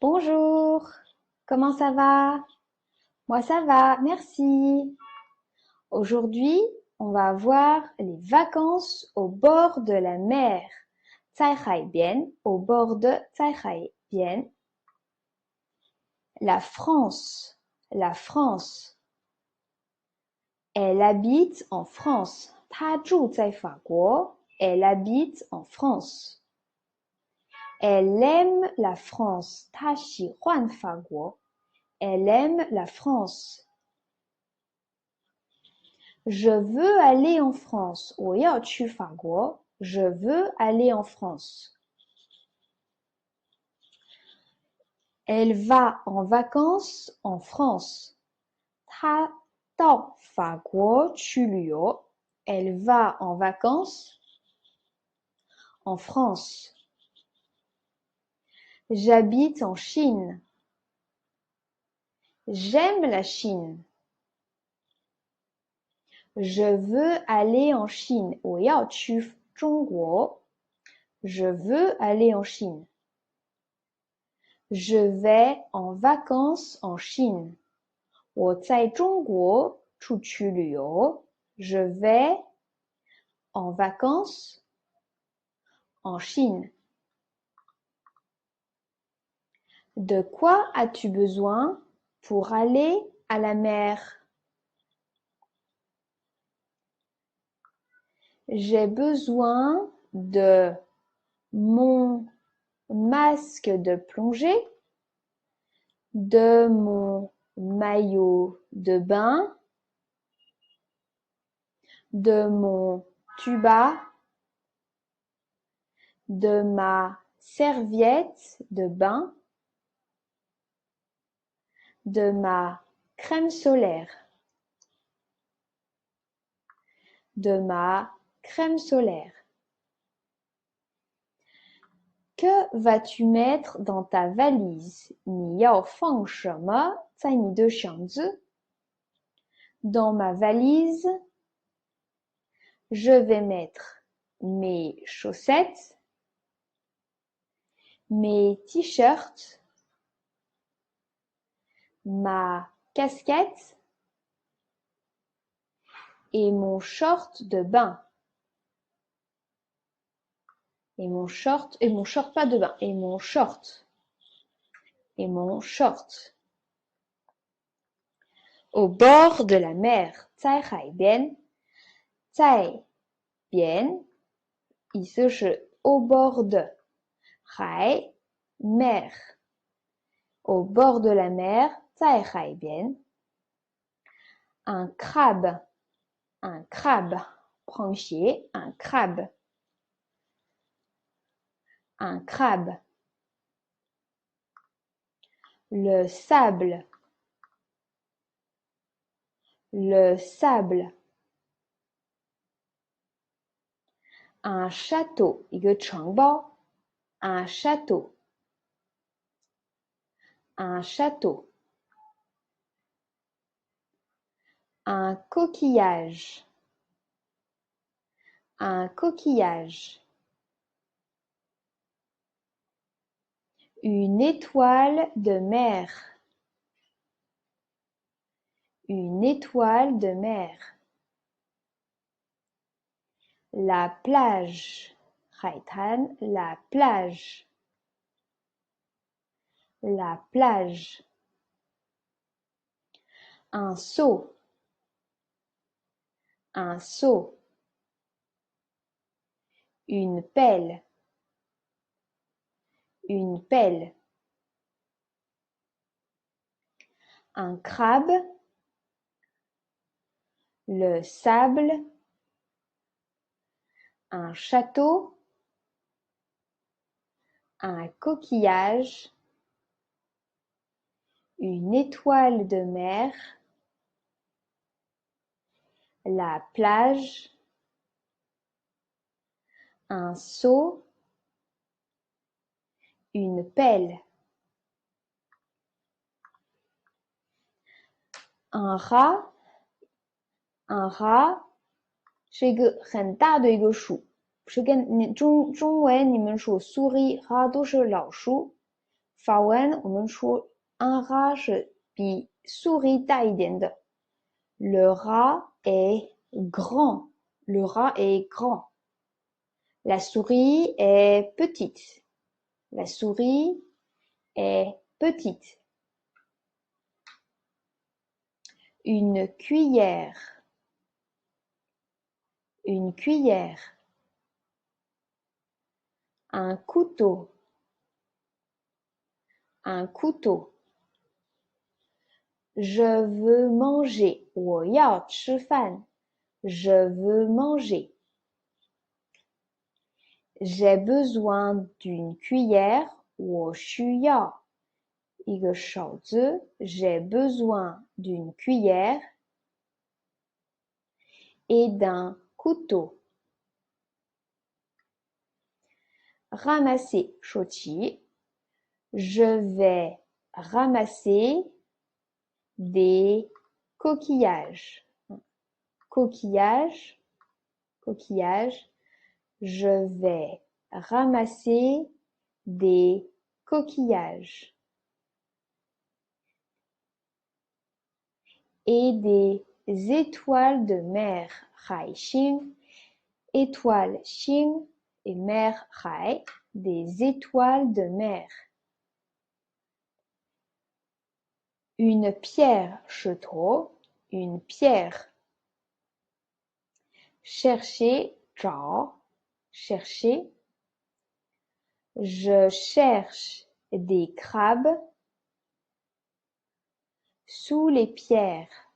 Bonjour, comment ça va? Moi ça va, merci. Aujourd'hui, on va voir les vacances au bord de la mer. 在海边, au bord de 在海边. La France, la France. Elle habite en France. 她住在法国. Elle habite en France. Elle aime la France. 她喜欢法国. Elle aime la France. Je veux aller en France. 我要去法国. Je veux aller en France. Elle va en vacances en France. 她到法国去旅游. Elle va en vacances en France. J'habite en Chine. J'aime la Chine. Je veux aller en Chine. 我要去中国. Je veux aller en Chine. Je vais en vacances en Chine. 我在中国出去旅游. Je vais en vacances en Chine. De quoi as-tu besoin pour aller à la mer? J'ai besoin de mon masque de plongée, de mon maillot de bain, de mon tuba, de ma serviette de bain, de ma crème solaire, de ma crème solaire. Que vas-tu mettre dans ta valise? 你要放什么在你的箱子? Dans ma valise, je vais mettre mes chaussettes, mes t-shirts, ma casquette et mon short de bain. Et mon short pas de bain, et mon short. Au bord de la mer, 在海边，在边意思是 au bord de 海 mer. Au bord de la mer, 在海边 un crabe,螃蟹 un crabe. Un crabe. Le sable. Le sable. Un château. 一个城堡 Un château. Un château. Un coquillage. Un coquillage. Une étoile de mer. Une étoile de mer. La plage. 海滩 la plage. La plage. Un seau. Un seau. Une pelle. Une pelle. Un crabe. Le sable. Un château. Un coquillage. Une étoile de mer. La plage. Un seau. Une pelle. Un rat. Un rat 是一个很大的一个鼠，是跟中文你们说苏 ri 哈都是老鼠。法文我们说 un rat 是比 souris 大一点的。Le rat est grand. Le rat est grand. La souris est petite. La souris est petite. Une cuillère. Une cuillère. Un couteau. Un couteau. Je veux manger. 我要吃饭. Je veux manger. J'ai besoin d'une cuillère. 我需要一个勺子. J'ai besoin d'une cuillère et d'un couteau. Ramasser, 收起. Je vais ramasser des coquillages. Coquillages, coquillages. Je vais ramasser des coquillages. Et des étoiles de mer. 海星, étoiles 星 et mer 海, des étoiles de mer. Une pierre 石头, une pierre. Chercher 找, chercher. Je cherche des crabes sous les pierres.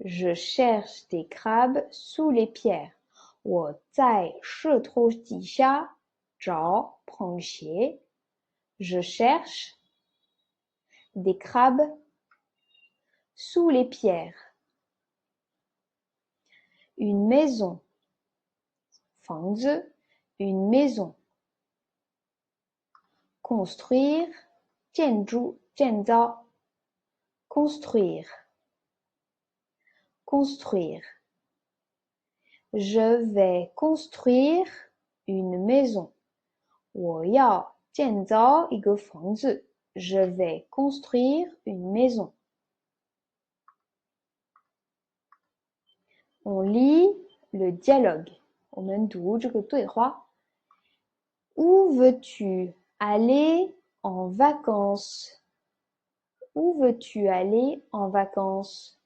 Je cherche des crabes sous les pierres. 我在石头底下找螃蟹. Je cherche des crabes sous les pierres. Une maison. 房子, une maison. Construire, 建筑, 建造. Construire. Construire. Je vais construire une maison. 我要建造一个房子. Je vais construire une maison. On lit le dialogue. 我们读这个对话. Où veux-tu aller en vacances? Où veux-tu aller en vacances?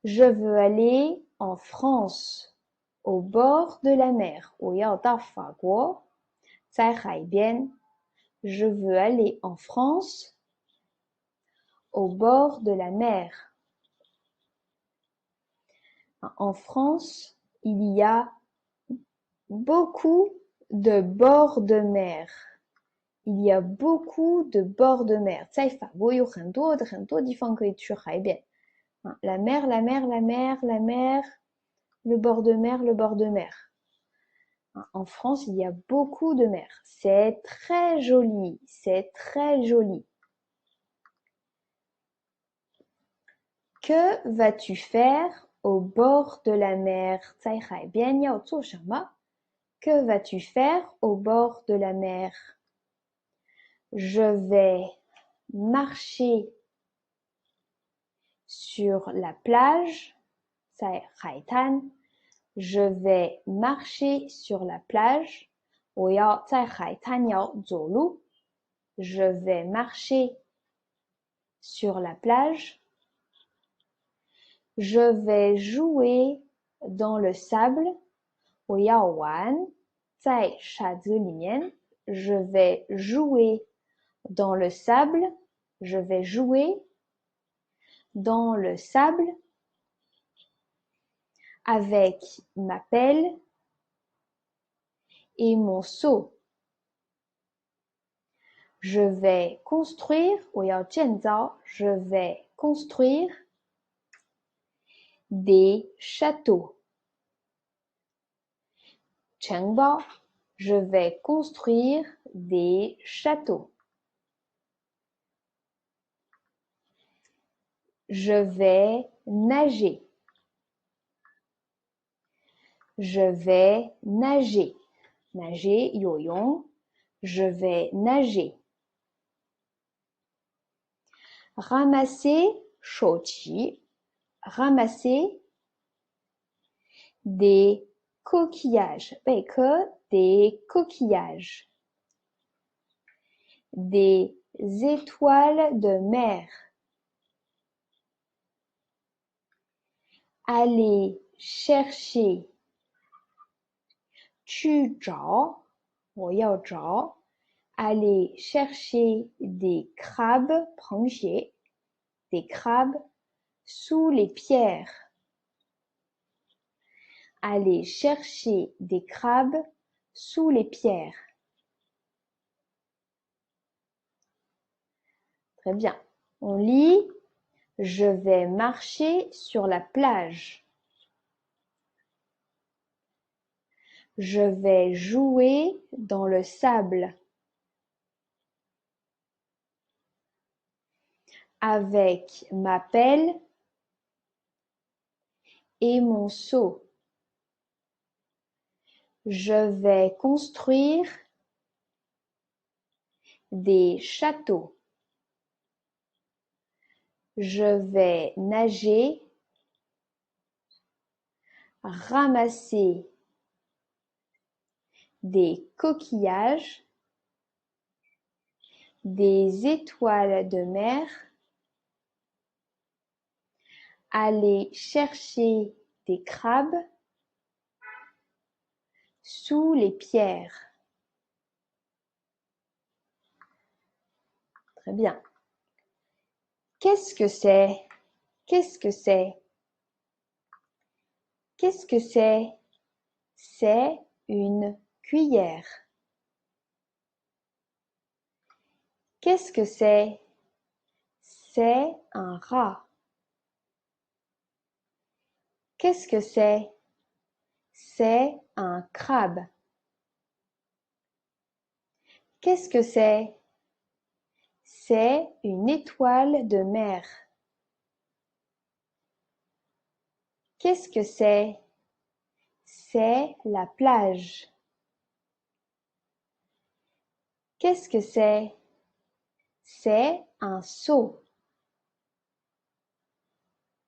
Je veux aller en France, au bord de la mer. 我要到法国，在海边. Je veux aller en France, au bord de la mer. En France, il y a beaucoup de bords de mer. Il y a beaucoup de bords de mer. 在法国有很多地方可以去海边. La mer, la mer, la mer, la mer, le bord de mer, le bord de mer. En France, il y a beaucoup de mer. C'est très joli, c'est très joli. Que vas-tu faire au bord de la mer? 在海边要做什么? Que vas-tu faire au bord de la mer? Je vais marcher sur la plage. 在海滩. Je vais marcher sur la plage. 我要在海滩要走路. Je vais marcher sur la plage. Je vais jouer dans le sable. 我要玩在沙子里面. Je vais jouer dans le sable. Je vais jouer dans le sable avec ma pelle et mon seau. Je vais construire, 我要建造, je vais construire des châteaux. 城堡, je vais construire des châteaux. Je vais nager. Je vais nager. nager 游泳 je vais nager ramasser 收集 ramasser des coquillages 贝壳 des coquillages des étoiles de mer aller chercher 去找我要找 aller chercher des crabes 螃蟹 des crabes sous les pierres aller chercher des crabes sous les pierres. Très bien. On lit « Je vais marcher sur la plage. Je vais jouer dans le sable. Avec ma pelle et mon seau. Je vais construire des châteaux. Je vais nager, ramasser des coquillages, des étoiles de mer, aller chercher des crabes sous les pierres. Très bien. Qu'est-ce que c'est? Qu'est-ce que c'est? Qu'est-ce que c'est? C'est une cuillère. Qu'est-ce que c'est? C'est un rat. Qu'est-ce que c'est? C'est un crabe. Qu'est-ce que c'est? C'est une étoile de mer. Qu'est-ce que c'est? C'est la plage. Qu'est-ce que c'est? C'est un seau.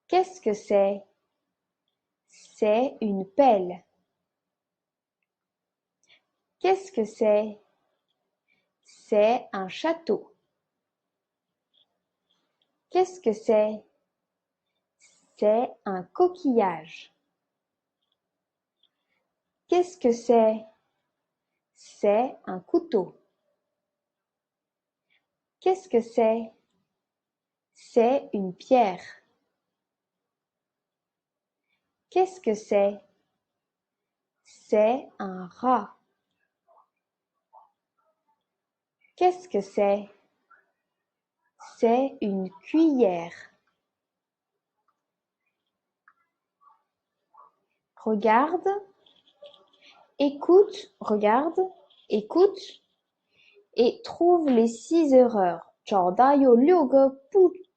Qu'est-ce que c'est? C'est une pelle. Qu'est-ce que c'est? C'est un château. Qu'est-ce que c'est? C'est un coquillage. Qu'est-ce que c'est? C'est un couteau. Qu'est-ce que c'est? C'est une pierre. Qu'est-ce que c'est? C'est un rat. Qu'est-ce que c'est? C'est une cuillère. Regarde, écoute, regarde, écoute et trouve les 6 erreurs. 找到有6个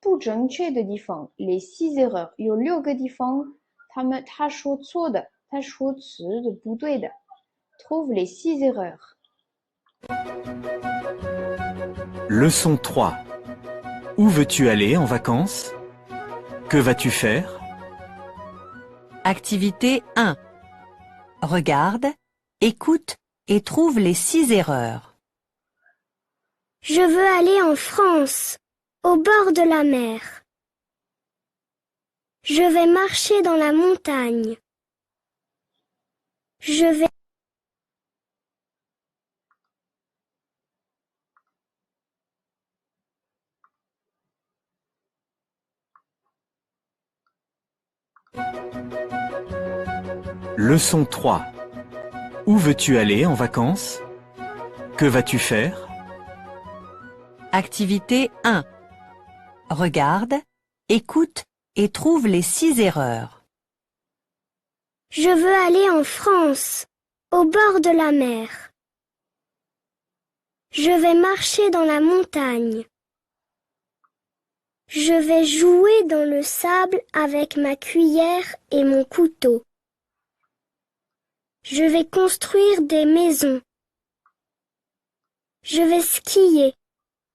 不正确的地方 les 6 erreurs 有6个地方他说错的他说词的不对的 trouve les 6 erreurs. Leçon 3. Où veux-tu aller en vacances? Que vas-tu faire? Activité 1. Regarde, écoute et trouve les 6 erreurs. Je veux aller en France, au bord de la mer. Je vais marcher dans la montagne. Je vais Leçon 3. Où veux-tu aller en vacances? Que vas-tu faire? Activité 1. Regarde, écoute et trouve les 6 erreurs. Je veux aller en France, au bord de la mer. Je vais marcher dans la montagne. Je vais jouer dans le sable avec ma cuillère et mon couteau. Je vais construire des maisons. Je vais skier,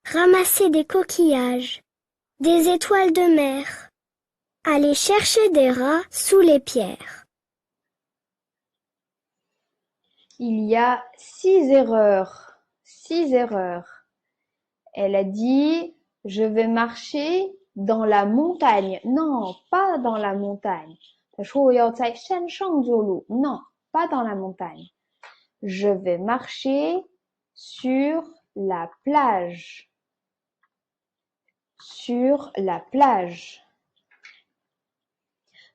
ramasser des coquillages, des étoiles de mer, aller chercher des rats sous les pierres. Il y a 6 erreurs. 6 erreurs. Elle a dit, je vais marcher dans la montagne. Non, pas dans la montagne. 她说我要在山上走路。Non, pas dans la montagne. Je vais marcher sur la plage. Sur la plage.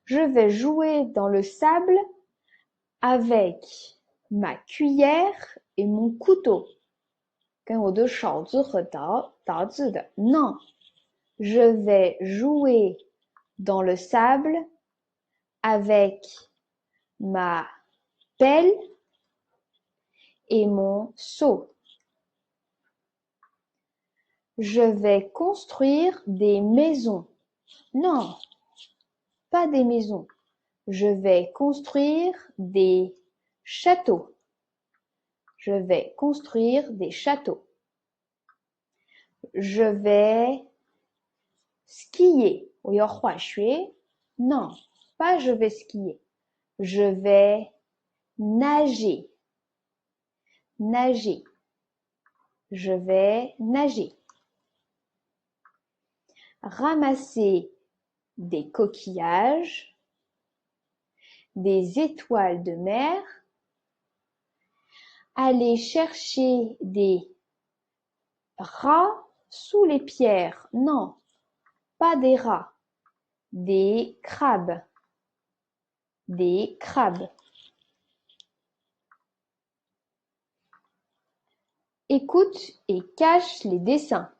Je vais jouer dans le sable avec ma cuillère et mon couteau. 跟我的勺子和刀子的。Non, je vais jouer dans le sable avec ma pelle et mon seau. Je vais construire des maisons. Non, pas des maisons. Je vais construire des châteaux. Je vais construire des châteaux. Je vais skier. 我要滑雪. Non, pas je vais skier. Je vais nager. Nager. Je vais nager. Ramasser des coquillages, des étoiles de mer, aller chercher des rats sous les pierres. Non, pas des rats, des crabes. Des crabes. Écoute et cache les dessins.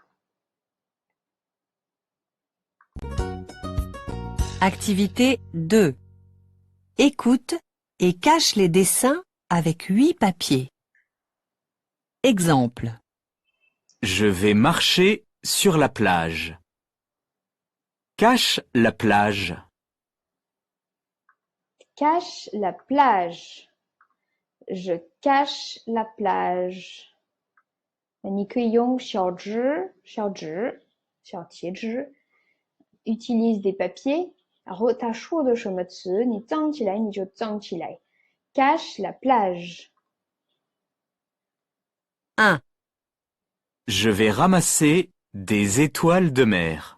Activité 2. Écoute et cache les dessins avec 8 papiers. Exemple. Je vais marcher sur la plage. Cache la plage. Cache la plage. Je cache la plage. 你可以用小纸、小铁纸 utilise des papiers. 然后他说的什么词，你脏起来你就脏起来。Cache la plage. 1. Je vais ramasser des étoiles de mer.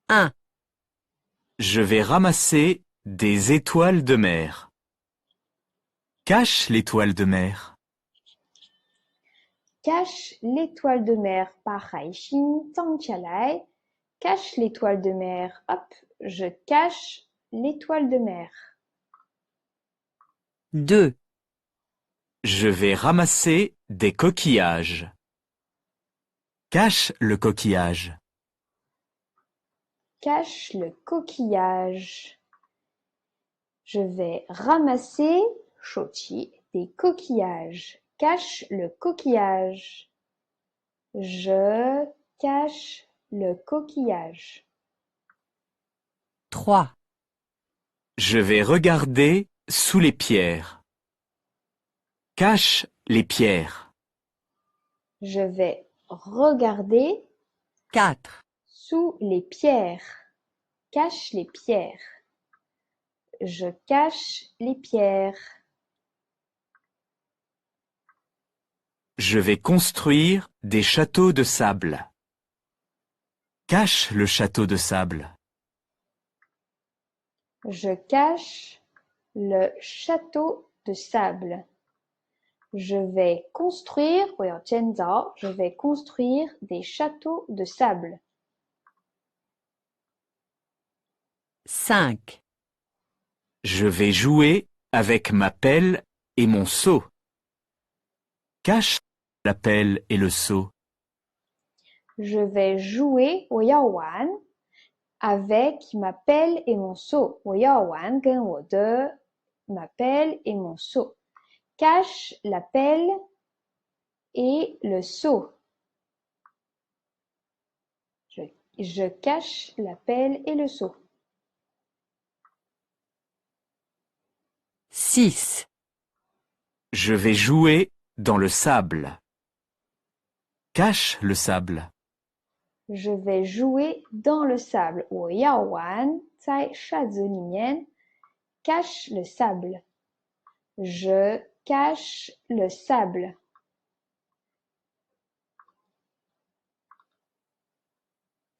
1. Je vais ramasser des étoiles de mer. Cache l'étoile de mer. Cache l'étoile de mer. 把海星藏起来。Cache l'étoile de mer. Hop, je cache l'étoile de mer. 2. Je vais ramasser des coquillages. Cache le coquillage. Cache le coquillage. Je vais ramasser 手起 des coquillages. Cache le coquillage. Je cache le coquillage. 3. Je vais regarder sous les pierres. Cache les pierres. Je vais regarder 4. sous les pierres. Cache les pierres. Je cache les pierres. Je vais construire des châteaux de sable. Cache le château de sable. Je cache le château de sable. Je vais construire, 我要建造, je vais construire des châteaux de sable. 5. Je vais jouer avec ma pelle et mon seau. Cache la pelle et le seau. Je vais jouer, 我要玩 avec ma pelle et mon seau. 我要玩跟我的 ma pelle et mon seau. Cache la pelle et le seau. Je cache la pelle et le seau. 6. Je vais jouer dans le sable. Cache le sable. Je vais jouer dans le sable. 我要玩在沙子里面 cache le sable. Je cache le sable.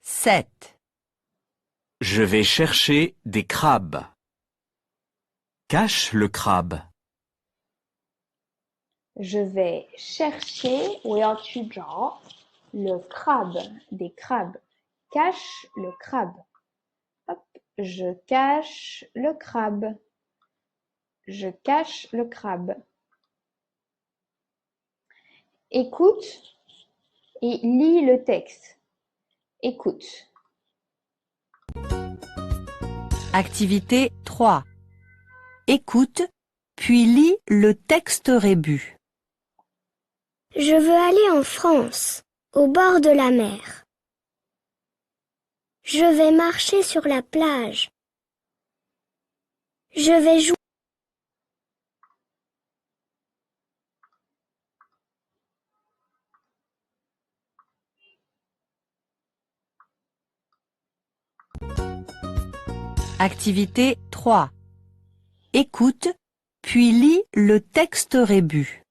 7. Je vais chercher des crabes. Cache le crabe. Je vais chercher 我要去找 le crabe, des crabes. Cache le crabe. Hop, je cache le crabe. Je cache le crabe. Écoute et lis le texte. Écoute. Activité 3. Écoute, puis lis le texte rébus. Je veux aller en France, au bord de la mer. Je vais marcher sur la plage. Je vais jouer. Activité 3. Écoute, puis lis le texte rébus.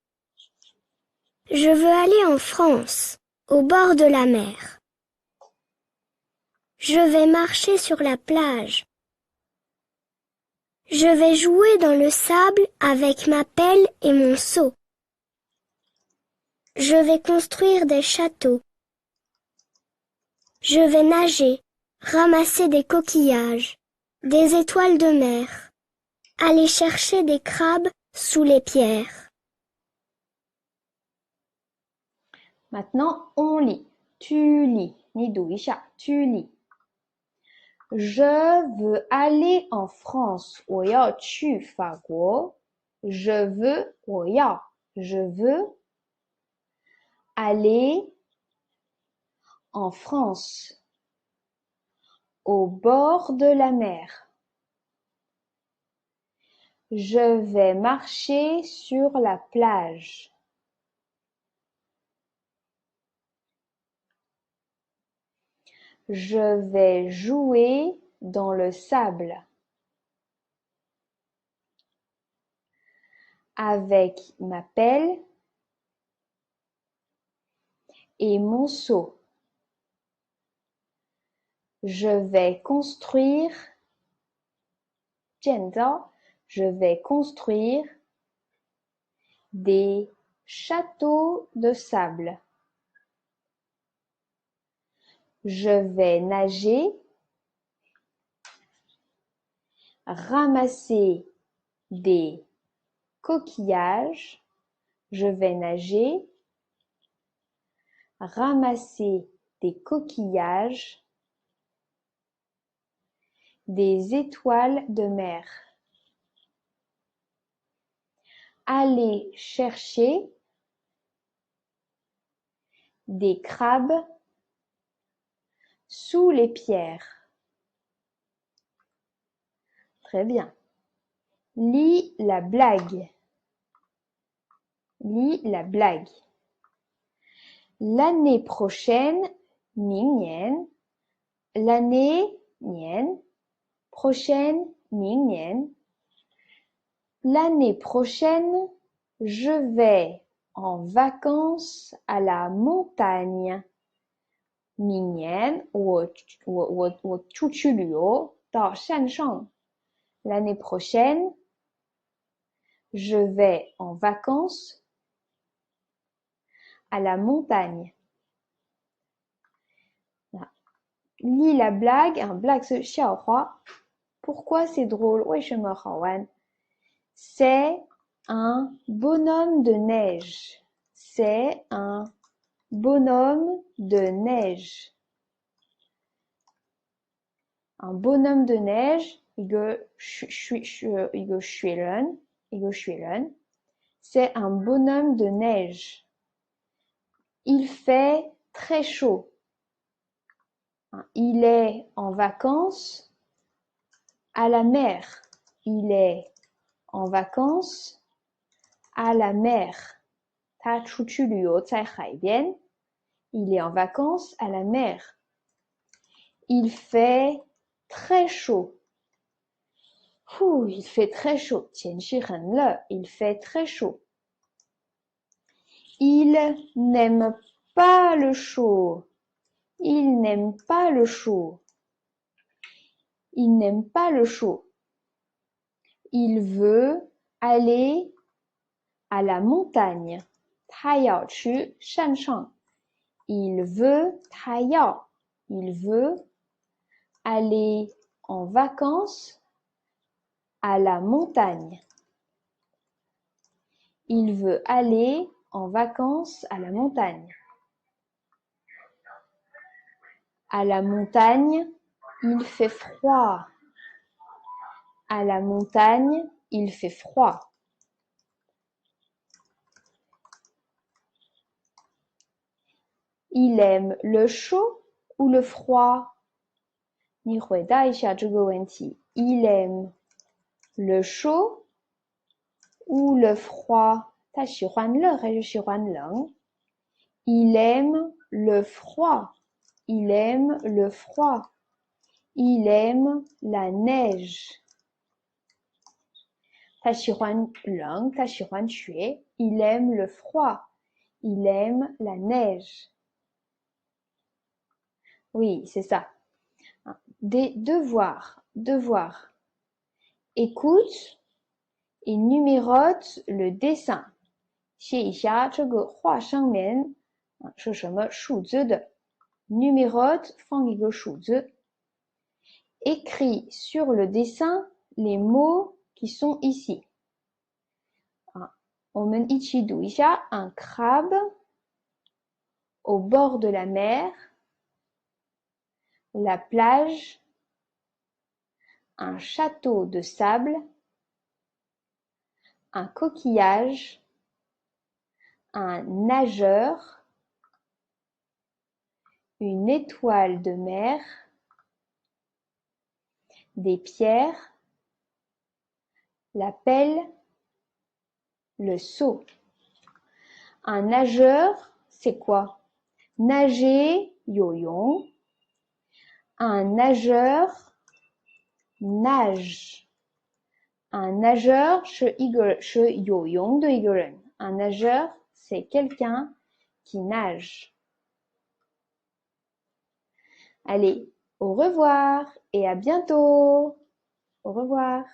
Je veux aller en France, au bord de la mer. Je vais marcher sur la plage. Je vais jouer dans le sable avec ma pelle et mon seau. Je vais construire des châteaux. Je vais nager, ramasser des coquillages, des étoiles de mer, aller chercher des crabes sous les pierres. Maintenant, on lit. Tu lis. 你读一下. Tu lis. Je veux aller en France. 我要去法国. Je veux. 我要. Je veux aller en France. Au bord de la mer. Je vais marcher sur la plage. Je vais jouer dans le sable. Avec ma pelle et mon seau. Je vais construire, 建造, je vais construire des châteaux de sable. Je vais nager, ramasser des coquillages. Je vais nager, ramasser des coquillages, des étoiles de mer. Aller chercher des crabes sous les pierres. Très bien. Lis la blague. Lis la blague. L'année prochaine, 明年, l'année, 年, prochaine, 明年. L'année prochaine, je vais en vacances à la montagne. 明年我出去旅游到山上. L'année prochaine, je vais en vacances à la montagne. Lis la blague, un blague 是笑话. Pourquoi c'est drôle? 为什么好玩? C'est un bonhomme de neige. C'est un bonhomme de neige. Un bonhomme de neige, 一个雪人, c'est un bonhomme de neige. Il fait très chaud. Il est en vacances à la mer. Il est en vacances à la mer. 他出去旅游在海边. Il est en vacances à la mer. Il fait très chaud. Il fait très chaud. 天气很热. Il fait très chaud. Il n'aime pas le chaud. Il n'aime pas le chaud. Il n'aime pas le chaud. Il veut aller à la montagne. 他要去山上. Il veut, 他要. Il veut aller en vacances à la montagne. Il veut aller en vacances à la montagne. À la montagne, il fait froid. À la montagne, il fait froid. Il aime le chaud ou le froid? 你回答一下这个问题. Il aime le chaud ou le froid? 他喜欢热还是喜欢冷? Il aime le froid. Il aime le froid. Il aime la neige. 他喜欢冷，他喜欢雪. Il aime le froid. Il aime la neige. Oui, c'est ça. Des devoirs. Écoute et numérote le dessin. 写一下这个画上面是什么数字的. Numérote 放一个数字. Écris sur le dessin les mots qui sont ici. 我们一起读一下. Un crabe au bord de la mer, la plage, un château de sable, un coquillage, un nageur, une étoile de mer, des pierres, la pelle, le seau. Un nageur, c'est quoi? Nager, 游泳. Un nageur nage. Un nageur 是游泳的一个人. Un nageur, c'est quelqu'un qui nage. Allez, au revoir et à bientôt. Au revoir.